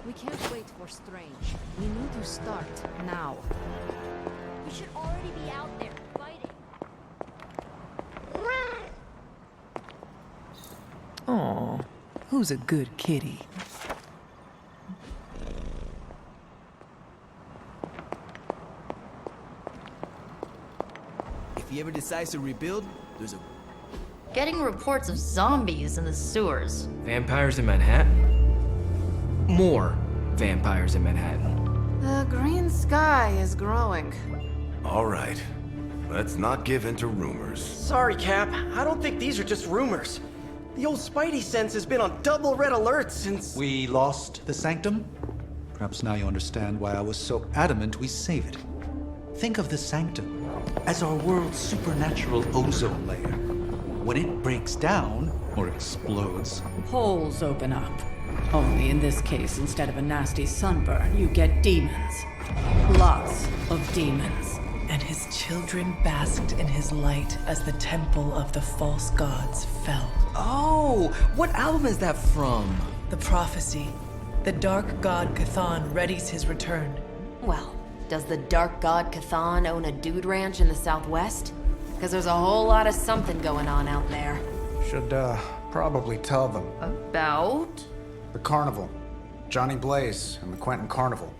We can't wait for Strange. We need to start now. We should already be out there, fighting. Aw, who's a good kitty? If he ever decides to rebuild, there's a... Getting reports of zombies in the sewers. Vampires in Manhattan? More vampires in Manhattan. The green sky is growing. All right. Let's not give in to rumors. Sorry, Cap. I don't think these are just rumors. The old Spidey sense has been on double red alert since... We lost the Sanctum? Perhaps now you understand why I was so adamant we save it. Think of the Sanctum as our world's supernatural ozone layer. When it breaks down, or explodes, Holes open up. Only in this case, instead of a nasty sunburn, you get demons. Lots of demons. And his children basked in his light as the temple of the false gods fell. Oh, what album is that from? The prophecy. The dark god Cthon readies his return. Well, does the dark god Cthon own a dude ranch in the southwest? Because there's a whole lot of something going on out there. Should, probably tell them. About? The carnival. Johnny Blaze and the Quentin Carnival.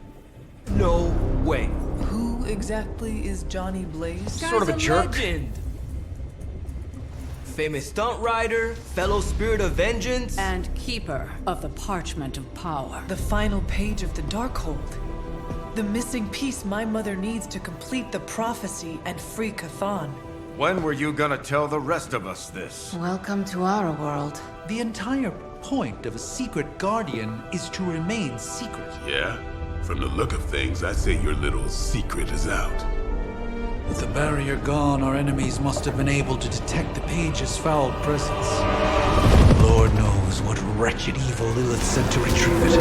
No way. Who exactly is Johnny Blaze? Sort of a jerk. Legend. Famous stunt rider, fellow spirit of vengeance. And keeper of the parchment of power. The final page of the Darkhold. The missing piece my mother needs to complete the prophecy and free Cthon. When were you gonna tell the rest of us this? Welcome to our world. the entire point of a secret guardian is to remain secret. Yeah? From the look of things, I'd say your little secret is out. With the barrier gone, our enemies must have been able to detect the page's foul presence. Lord knows what wretched evil Lilith sent to retrieve it.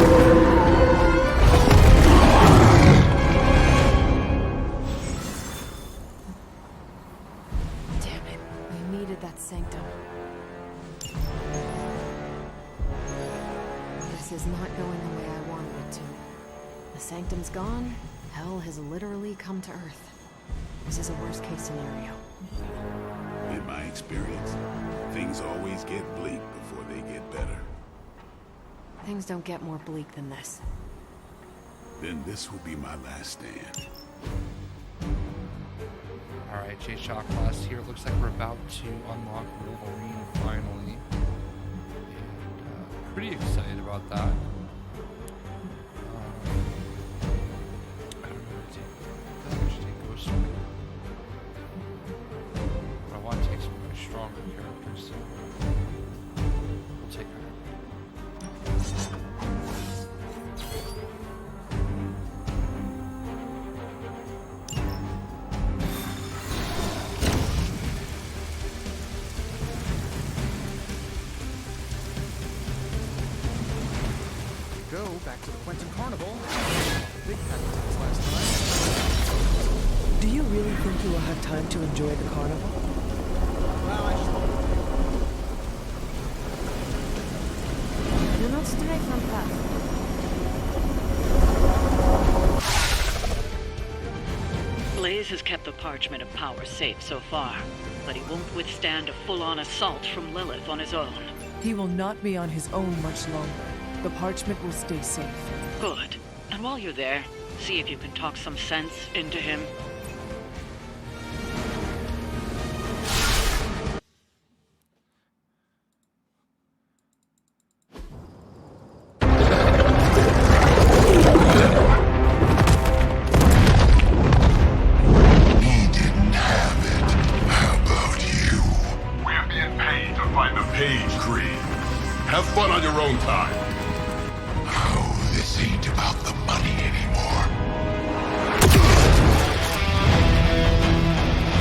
Damn it, we needed that sanctum. This is not going the way I wanted it to. The sanctum's gone, hell has literally come to Earth. This is a worst-case scenario. In my experience, things always get bleak before they get better. Things don't get more bleak than this. Then this will be my last stand. Alright, JayShockblast here. It looks like we're about to unlock Wolverine finally. And pretty excited about that. I don't know what to take. I think I should take Ghost Rider. But I want to take some of my stronger characters, so we'll take her. Go back to the Quentin Carnival. Big package last time. Do you really think you will have time to enjoy the carnival? Well, I should... Do not stray from path. Blaze has kept the parchment of power safe so far, but he won't withstand a full-on assault from Lilith on his own. He will not be on his own much longer. The parchment will stay safe. Good. And while you're there, see if you can talk some sense into him. Have fun on your own time. Oh, this ain't about the money anymore.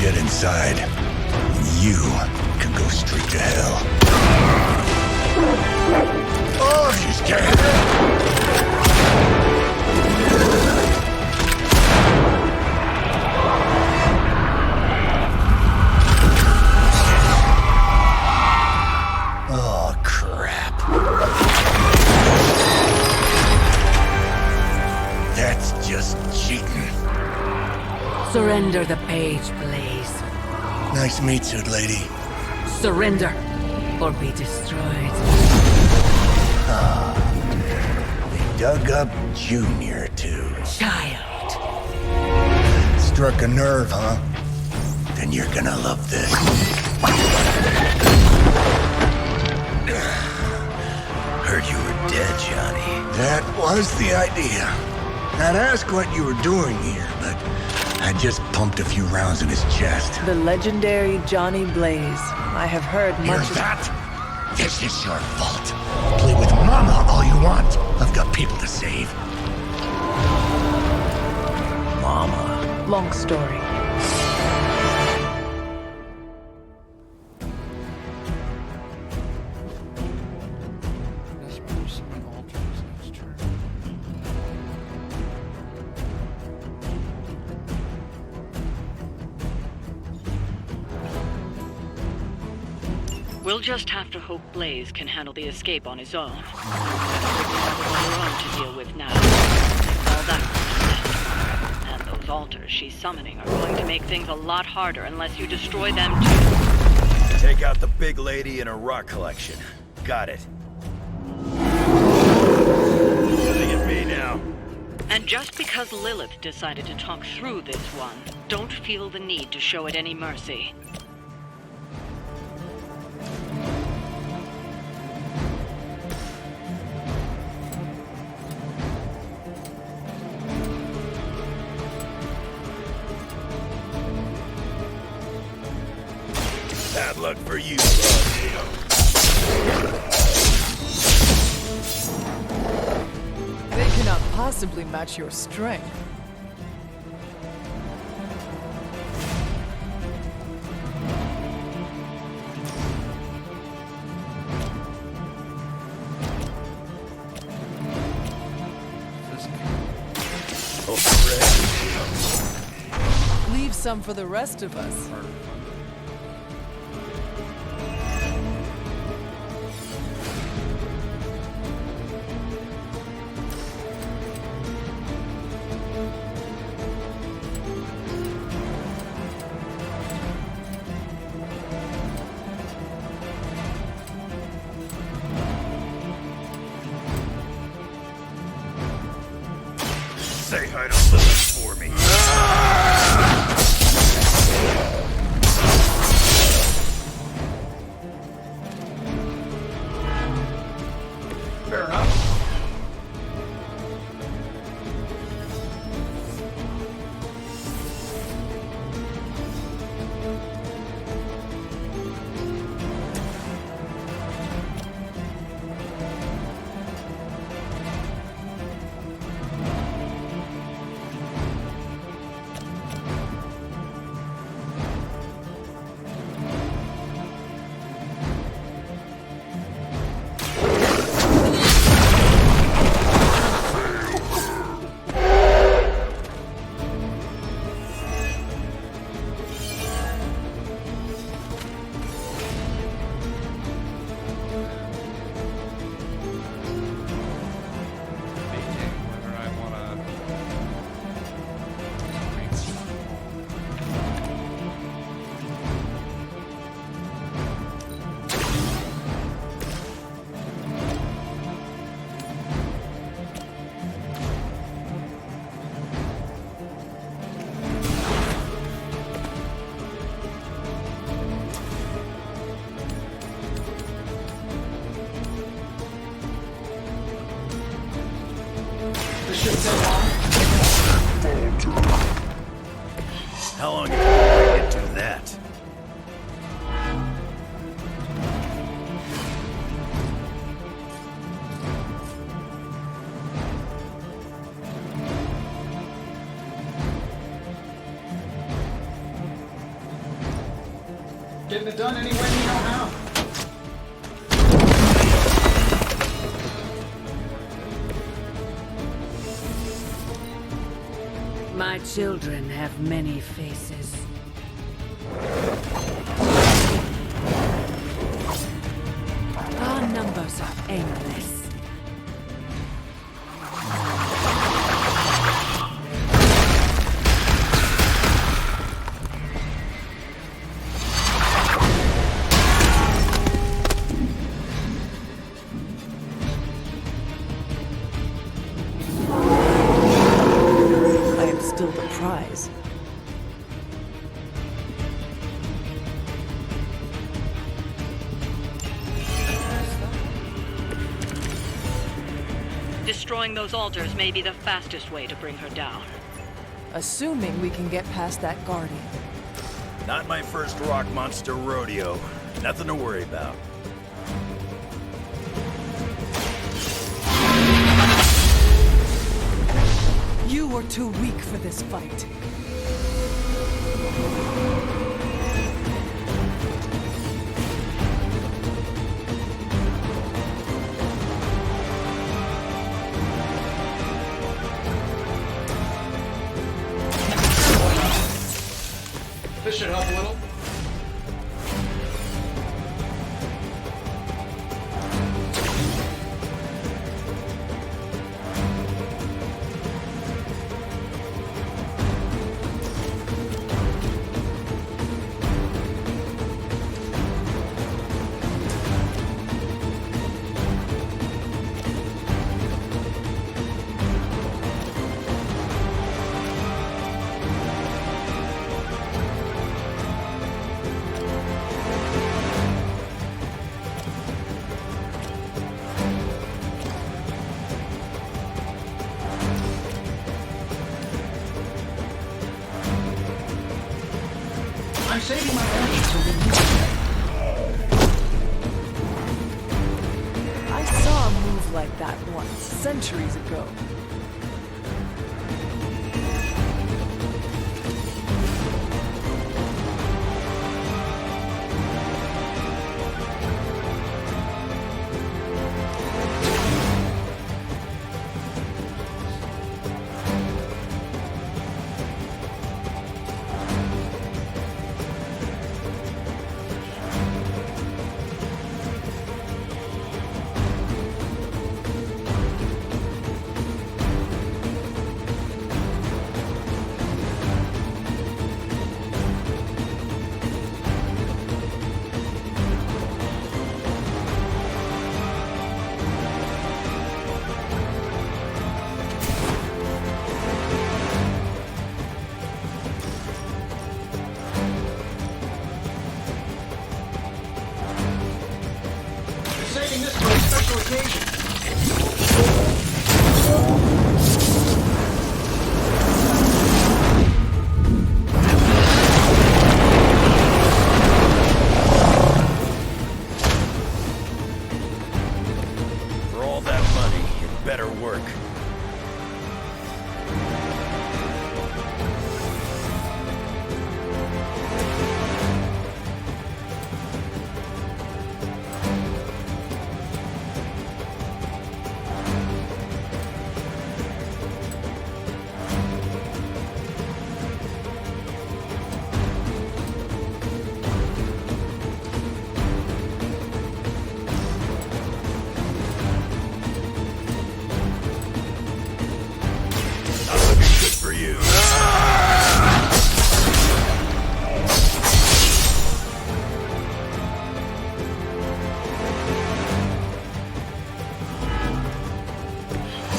Get inside, and you can go straight to hell. Oh, she's dead. Surrender the page, Blaze. Nice meet you, lady. Surrender, or be destroyed. They dug up Junior, too. Child. Struck a nerve, huh? Then you're gonna love this. Heard you were dead, Johnny. That was the idea. I'd ask what you were doing here, but I just pumped a few rounds in his chest. The legendary Johnny Blaze. I have heard Hear much of that? This is your fault. Play with Mama all you want. I've got people to save. Mama. Long story. That's why there's so many altars in this church. We'll just have to hope Blaze can handle the escape on his own. You're on to deal with now. All that. And those altars she's summoning are going to make things a lot harder unless you destroy them too. Take out the big lady and her rock collection. Got it. Nothing at me now. And just because Lilith decided to talk through this one, don't feel the need to show it any mercy. Bad luck for you, They cannot possibly match your strength. Leave some for the rest of us. Say hi to Lilith for me. Fair enough. How long did you get to that? Getting it done any way you know how. My children have many faces. Our numbers are endless. Destroying those altars may be the fastest way to bring her down. Assuming we can get past that guardian. Not my first rock monster rodeo. Nothing to worry about. You are too weak for this fight. This should help a little. I'm saving my energy till we use it. I saw a move like that once, centuries ago. Saving this for a special occasion. For all that money, it better work. For you.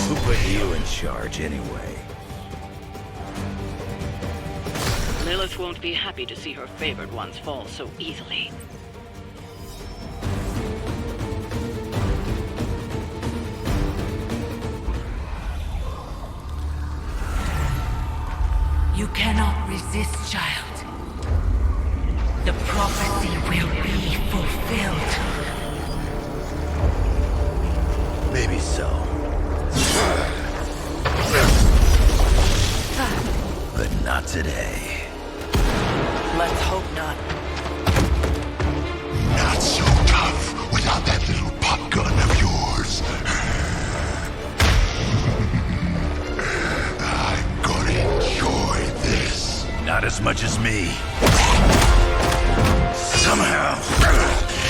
Who put you in charge anyway? Lilith won't be happy to see her favored ones fall so easily. You cannot resist, child. The prophecy will be fulfilled. Maybe so. But not today. Let's hope not. Not so tough without that little pop gun of yours. I'm gonna enjoy this. Not as much as me. Somehow,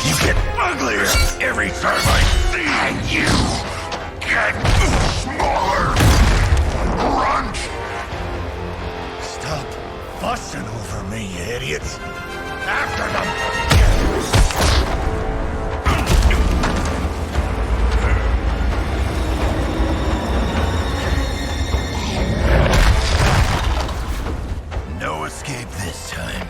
you get uglier every time I see you. And you get smaller. Grunt. Stop fussing over me, you idiots. After them. No escape this time.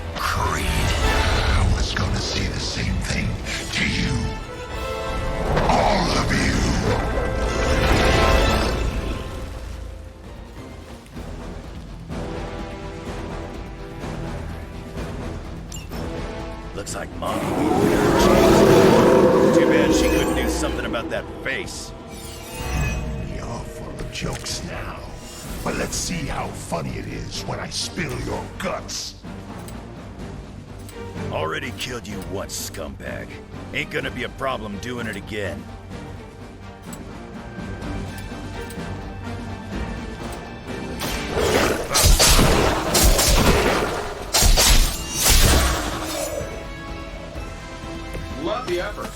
jokes now, but let's see how funny it is when I spill your guts. Already killed you once, scumbag. Ain't gonna be a problem doing it again. Love the effort.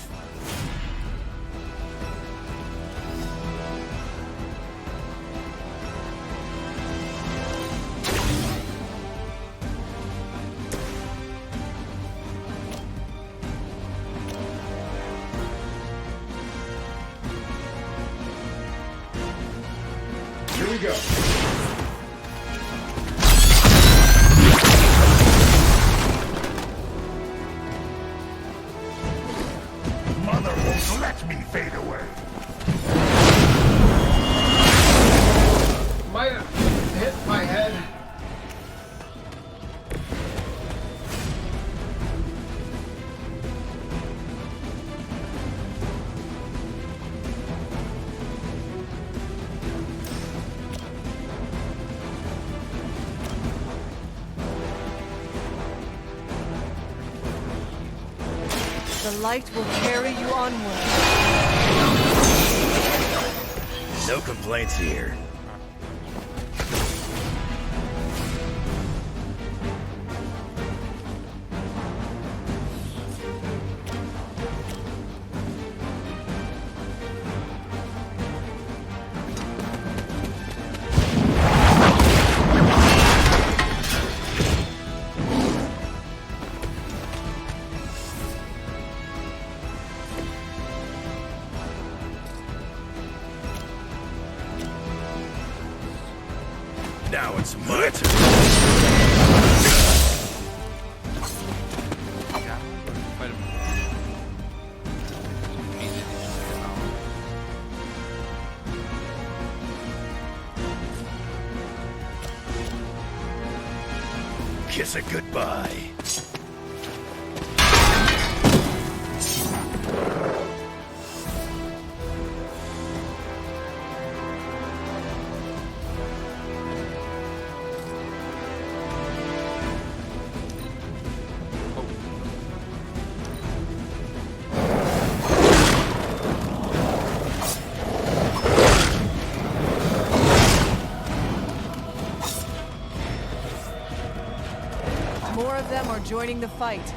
Here we go. Mother won't let me fade away. Might have hit my head. The light will carry you onward. No complaints here. Now it's my turn. Kiss it goodbye. More of them are joining the fight.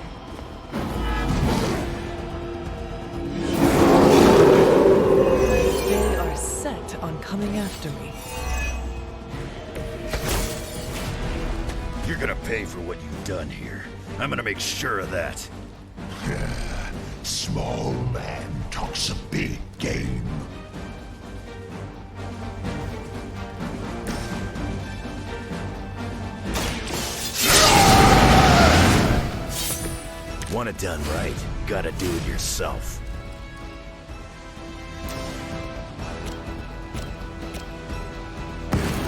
They are set on coming after me. You're gonna pay for what you've done here. I'm gonna make sure of that. Small man talks a big game. Want it done right, gotta do it yourself.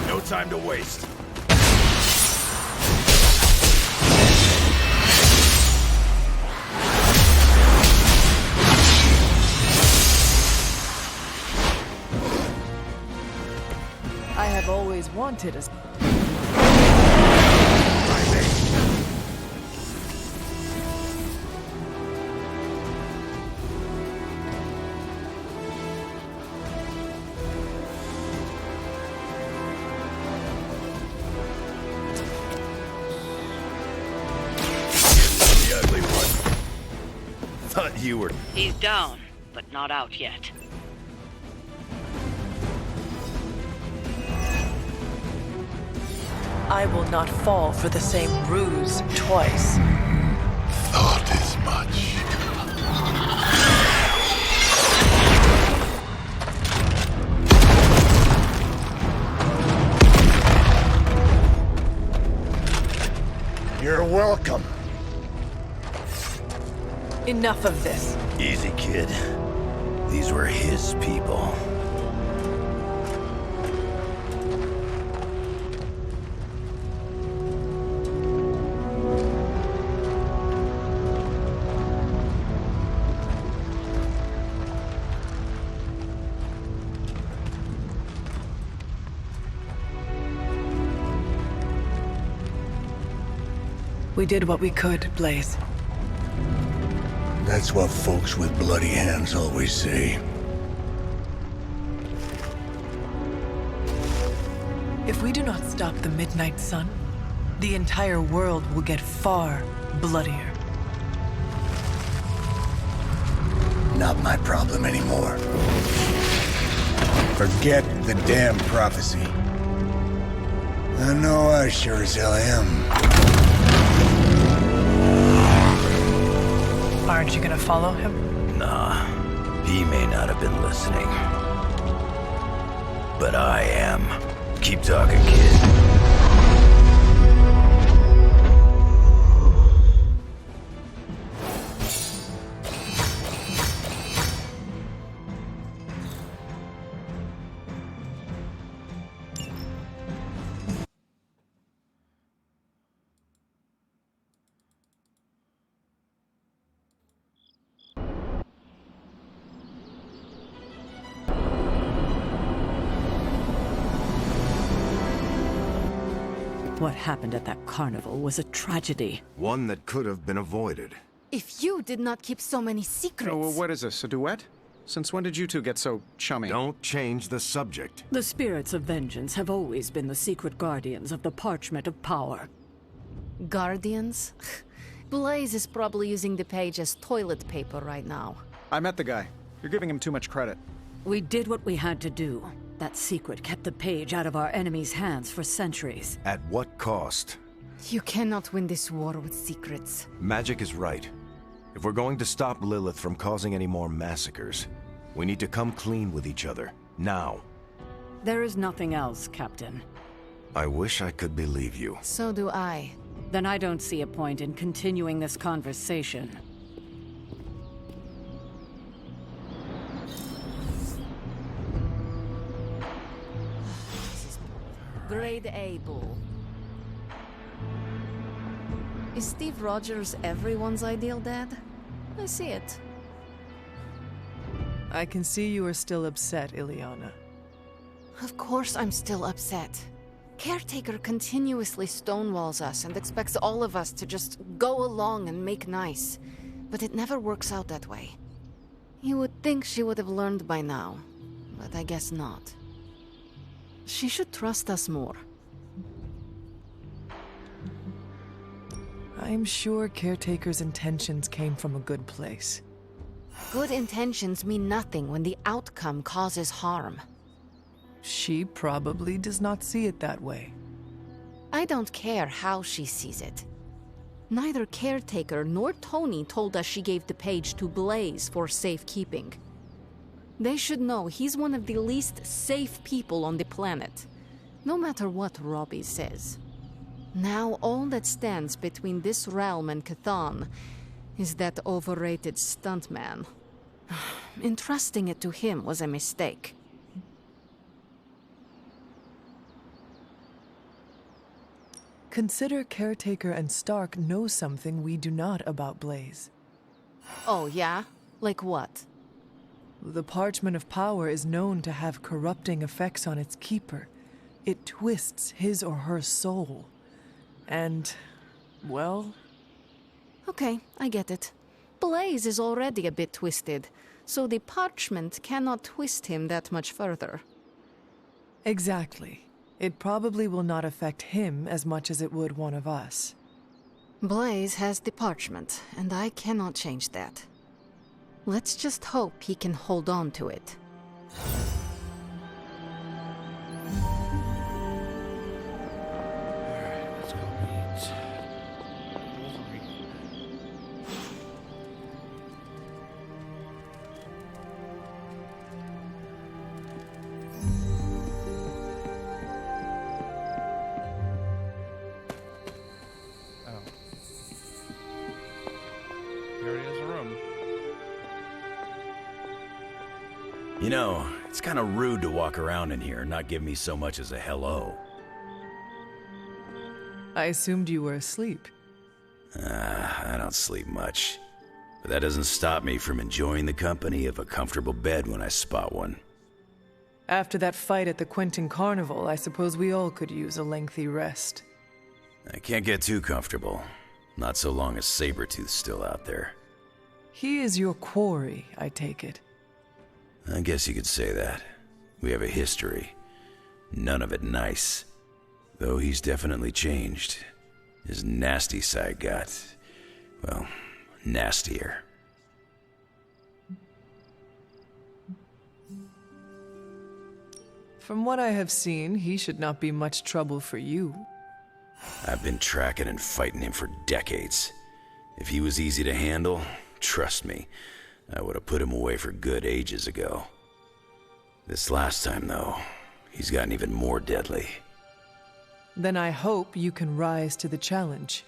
No time to waste. I have always wanted a... The ugly one. Thought you were... He's down, but not out yet. I will not fall for the same ruse twice. Thought as much. You're welcome. Enough of this. Easy, kid. These were his people. We did what we could, Blaze. That's what folks with bloody hands always say. If we do not stop the Midnight Sun, the entire world will get far bloodier. Not my problem anymore. Forget the damn prophecy. I know I sure as hell am. Aren't you gonna follow him? Nah, he may not have been listening. But I am. Keep talking, kid. What happened at that carnival was a tragedy. One that could have been avoided. If you did not keep so many secrets... Oh, what is this, a duet? Since when did you two get so chummy? Don't change the subject. The spirits of vengeance have always been the secret guardians of the parchment of power. Guardians? Blaze is probably using the page as toilet paper right now. I met the guy. You're giving him too much credit. We did what we had to do. That secret kept the page out of our enemies' hands for centuries. At what cost? You cannot win this war with secrets. Magic is right. If we're going to stop Lilith from causing any more massacres, we need to come clean with each other. Now. There is nothing else, Captain. I wish I could believe you. So do I. Then I don't see a point in continuing this conversation. Grade A bull. Is Steve Rogers everyone's ideal dad? I see it. I can see you are still upset, Ileana. Of course I'm still upset. Caretaker continuously stonewalls us and expects all of us to just go along and make nice. But it never works out that way. You would think she would have learned by now, but I guess not. She should trust us more. I'm sure Caretaker's intentions came from a good place. Good intentions mean nothing when the outcome causes harm. She probably does not see it that way. I don't care how she sees it. Neither Caretaker nor Tony told us she gave the page to Blaze for safekeeping. They should know he's one of the least safe people on the planet, no matter what Robbie says. Now all that stands between this realm and Cathan is that overrated stuntman. Entrusting it to him was a mistake. Consider Caretaker and Stark know something we do not about Blaze. Oh, yeah? Like what? The Parchment of Power is known to have corrupting effects on its keeper. It twists his or her soul. And, well... Okay, I get it. Blaze is already a bit twisted, so the parchment cannot twist him that much further. Exactly. It probably will not affect him as much as it would one of us. Blaze has the parchment, and I cannot change that. Let's just hope he can hold on to it. Alright, let's go meet Wolverine. Oh. He already has a room. You know, it's kind of rude to walk around in here and not give me so much as a hello. I assumed you were asleep. I don't sleep much. But that doesn't stop me from enjoying the company of a comfortable bed when I spot one. After that fight at the Quentin Carnival, I suppose we all could use a lengthy rest. I can't get too comfortable. Not so long as Sabertooth's still out there. He is your quarry, I take it. I guess you could say that. We have a history. None of it nice. Though he's definitely changed. His nasty side got, well, nastier. From what I have seen, he should not be much trouble for you. I've been tracking and fighting him for decades. If he was easy to handle, trust me, I would have put him away for good ages ago. This last time, though, he's gotten even more deadly. Then I hope you can rise to the challenge.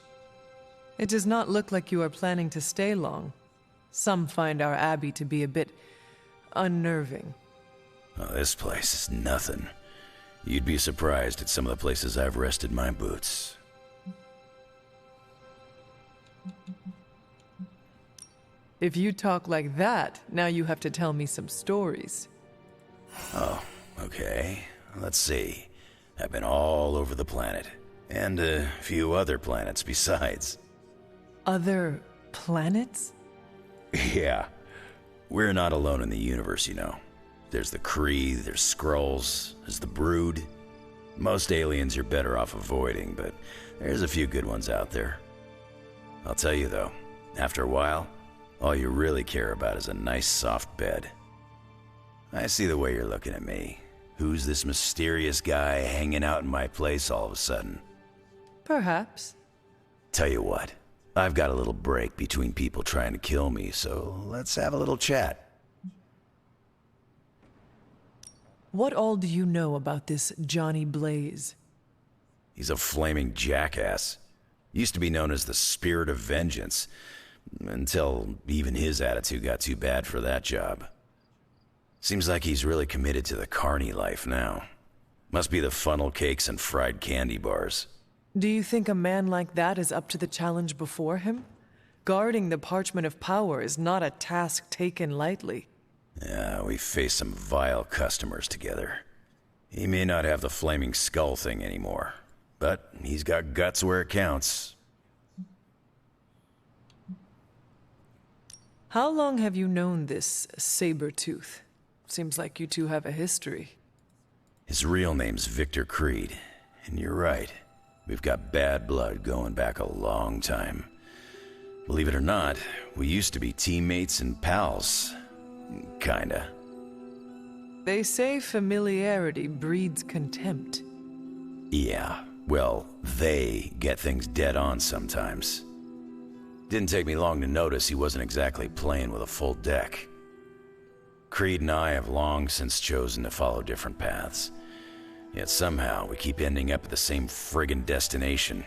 It does not look like you are planning to stay long. Some find our abbey to be a bit unnerving. Oh, this place is nothing. You'd be surprised at some of the places I've rested my boots. If you talk like that, now you have to tell me some stories. Oh, okay. Let's see. I've been all over the planet. And a few other planets besides. Other planets? Yeah. We're not alone in the universe, you know. There's the Kree, there's Skrulls, there's the Brood. Most aliens you're better off avoiding, but there's a few good ones out there. I'll tell you though, after a while, all you really care about is a nice soft bed. I see the way you're looking at me. Who's this mysterious guy hanging out in my place all of a sudden? Perhaps. Tell you what, I've got a little break between people trying to kill me, so let's have a little chat. What all do you know about this Johnny Blaze? He's a flaming jackass. Used to be known as the Spirit of Vengeance, until even his attitude got too bad for that job. Seems like he's really committed to the carny life now. Must be the funnel cakes and fried candy bars. Do you think a man like that is up to the challenge before him? Guarding the Parchment of Power is not a task taken lightly. Yeah, we faced some vile customers together. He may not have the flaming skull thing anymore, but he's got guts where it counts. How long have you known this Sabertooth? Seems like you two have a history. His real name's Victor Creed, and you're right. We've got bad blood going back a long time. Believe it or not, we used to be teammates and pals. Kinda. They say familiarity breeds contempt. Yeah, well, they get things dead on sometimes. Didn't take me long to notice he wasn't exactly playing with a full deck. Creed and I have long since chosen to follow different paths. Yet somehow we keep ending up at the same friggin' destination.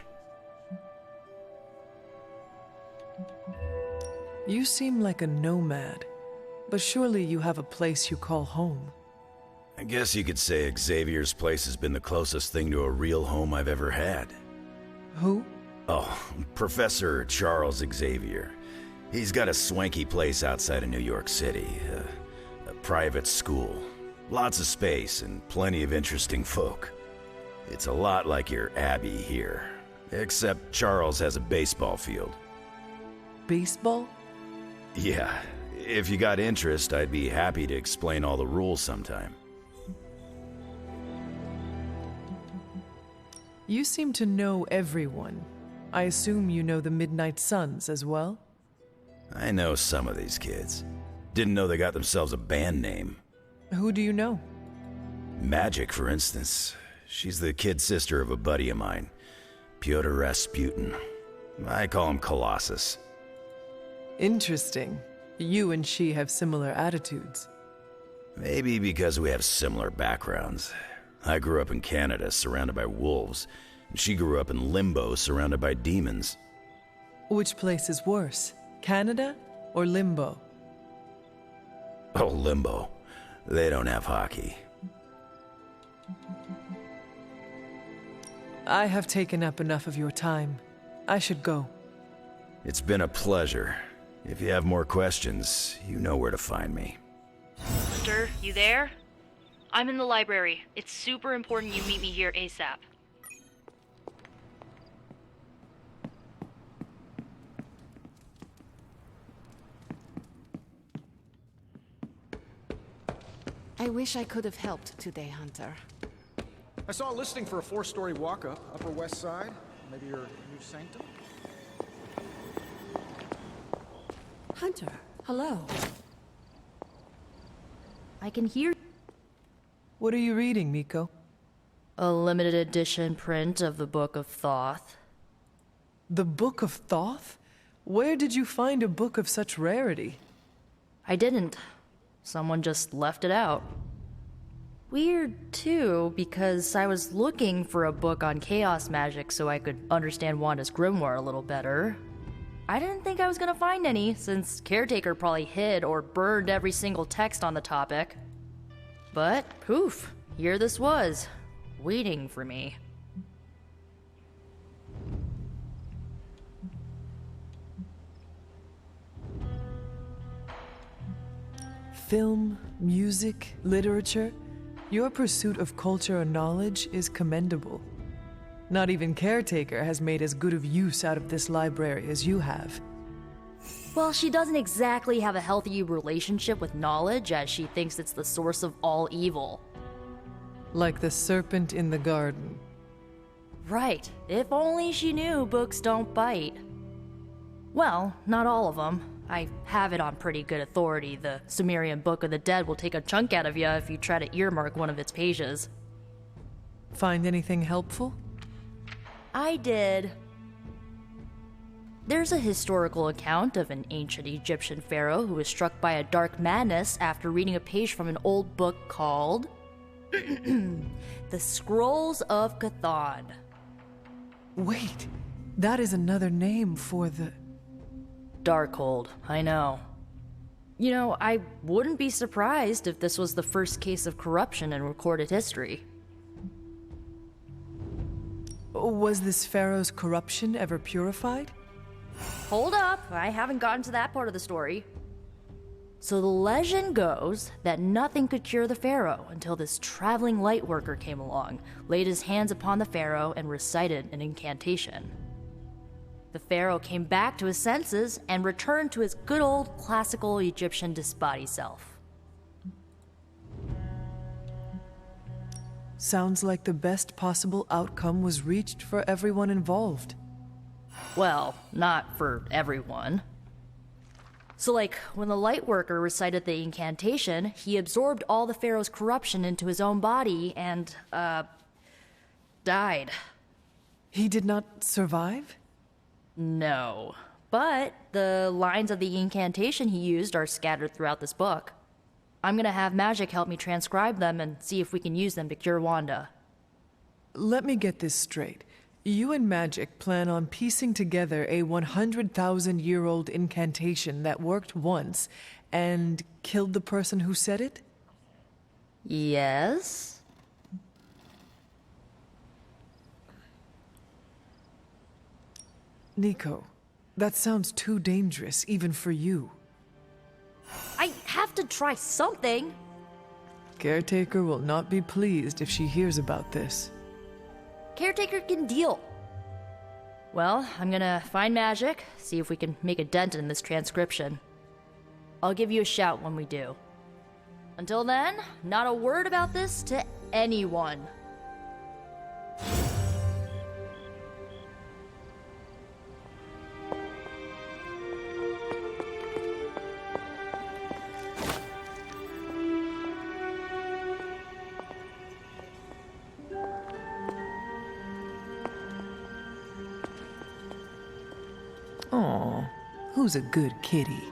You seem like a nomad, but surely you have a place you call home. I guess you could say Xavier's place has been the closest thing to a real home I've ever had. Who? Oh, Professor Charles Xavier. He's got a swanky place outside of New York City. A private school. Lots of space and plenty of interesting folk. It's a lot like your Abbey here. Except Charles has a baseball field. Baseball? Yeah. If you got interest, I'd be happy to explain all the rules sometime. You seem to know everyone. I assume you know the Midnight Suns as well? I know some of these kids. Didn't know they got themselves a band name. Who do you know? Magic, for instance. She's the kid sister of a buddy of mine, Pyotr Rasputin. I call him Colossus. Interesting. You and she have similar attitudes. Maybe because we have similar backgrounds. I grew up in Canada, surrounded by wolves. And she grew up in Limbo, surrounded by demons. Which place is worse, Canada or Limbo? Oh, Limbo. They don't have hockey. I have taken up enough of your time. I should go. It's been a pleasure. If you have more questions, you know where to find me. Mister, you there? I'm in the library. It's super important you meet me here ASAP. I wish I could have helped today, Hunter. I saw a listing for a 4-story walk-up, Upper West Side. Maybe your new sanctum? Hunter, hello. I can hear. What are you reading, Miko? A limited edition print of the Book of Thoth. The Book of Thoth? Where did you find a book of such rarity? I didn't. Someone just left it out. Weird, too, because I was looking for a book on chaos magic so I could understand Wanda's grimoire a little better. I didn't think I was gonna find any, since Caretaker probably hid or burned every single text on the topic. But, poof, here this was, waiting for me. Film, music, literature, your pursuit of culture and knowledge is commendable. Not even Caretaker has made as good of use out of this library as you have. Well, she doesn't exactly have a healthy relationship with knowledge, as she thinks it's the source of all evil. Like the serpent in the garden. Right. If only she knew books don't bite. Well, not all of them. I have it on pretty good authority. The Sumerian Book of the Dead will take a chunk out of you if you try to earmark one of its pages. Find anything helpful? I did. There's a historical account of an ancient Egyptian pharaoh who was struck by a dark madness after reading a page from an old book called The Scrolls of Chthon. Wait, that is another name for the... Darkhold, I know. You know, I wouldn't be surprised if this was the first case of corruption in recorded history. Was this pharaoh's corruption ever purified? Hold up, I haven't gotten to that part of the story. So the legend goes that nothing could cure the pharaoh until this traveling light worker came along, laid his hands upon the pharaoh, and recited an incantation. The pharaoh came back to his senses and returned to his good old classical Egyptian disbody self. Sounds like the best possible outcome was reached for everyone involved. Well, not for everyone. So like, when the light worker recited the incantation, he absorbed all the pharaoh's corruption into his own body and, died. He did not survive? No. But the lines of the incantation he used are scattered throughout this book. I'm gonna have Magic help me transcribe them and see if we can use them to cure Wanda. Let me get this straight. You and Magic plan on piecing together a 100,000-year-old incantation that worked once and killed the person who said it? Yes? Nico, that sounds too dangerous even for you. I have to try something! Caretaker will not be pleased if she hears about this. Caretaker can deal. Well, I'm gonna find Magic, see if we can make a dent in this transcription. I'll give you a shout when we do. Until then, not a word about this to anyone. Aw, who's a good kitty?